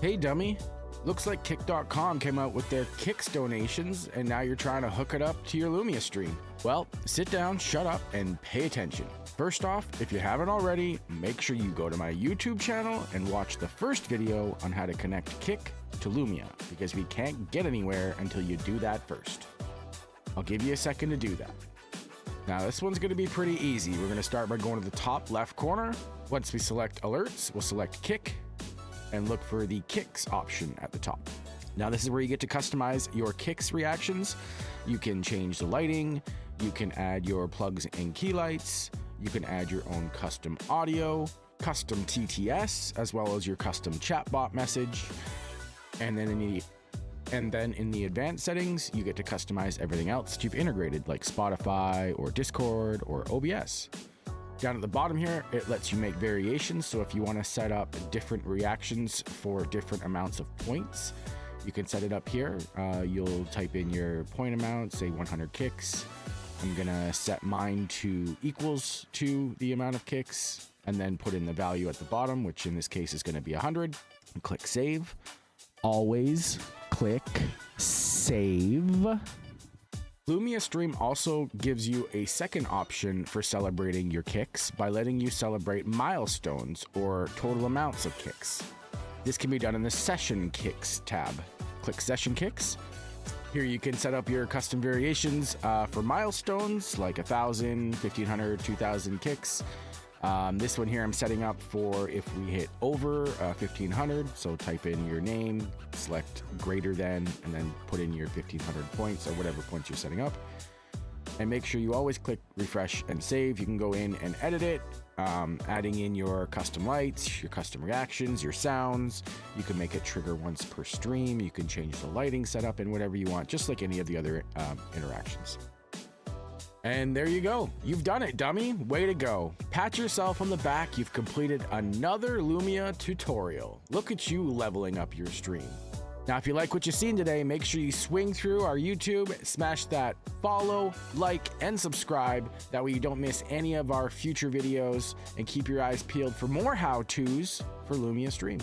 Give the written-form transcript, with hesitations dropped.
Hey dummy, looks like Kick.com came out with their Kicks donations and now you're trying to hook it up to your Lumia stream. Well, sit down, shut up, and pay attention. First off, if you haven't already, make sure you go to my YouTube channel and watch the first video on how to connect Kick to Lumia, because we can't get anywhere until you do that first. I'll give you a second to do that. Now this one's going to be pretty easy. We're going to start by going to the top left corner. Once we select alerts, we'll select Kick and look for the Kicks option at the top. Now this is where you get to customize your Kicks reactions. You can change the lighting, you can add your plugs and key lights, you can add your own custom audio, custom TTS, as well as your custom chatbot message. And then in the advanced settings, you get to customize everything else that you've integrated, like Spotify or Discord or OBS. Down at the bottom here, it lets you make variations. So if you want to set up different reactions for different amounts of points, you can set it up here. You'll type in your point amount, say 100 kicks. I'm gonna set mine to equals to the amount of kicks, and then put in the value at the bottom, which in this case is gonna be 100. And click save. Always click save. Lumia Stream also gives you a second option for celebrating your kicks by letting you celebrate milestones or total amounts of kicks. This can be done in the Session Kicks tab. Click Session Kicks. Here you can set up your custom variations for milestones like 1,000, 1,500, 2,000 kicks. This one here I'm setting up for if we hit over 1,500. So type in your name, select greater than, and then put in your 1,500 points or whatever points you're setting up. And make sure you always click refresh and save. You can go in and edit it, adding in your custom lights, your custom reactions, your sounds. You can make it trigger once per stream. You can change the lighting setup and whatever you want, just like any of the other interactions. And there you go. You've done it, dummy. Way to go. Pat yourself on the back. You've completed another Lumia tutorial. Look at you leveling up your stream. Now, if you like what you've seen today, make sure you swing through our YouTube, smash that follow, like, and subscribe. That way you don't miss any of our future videos, and keep your eyes peeled for more how-tos for Lumia Stream.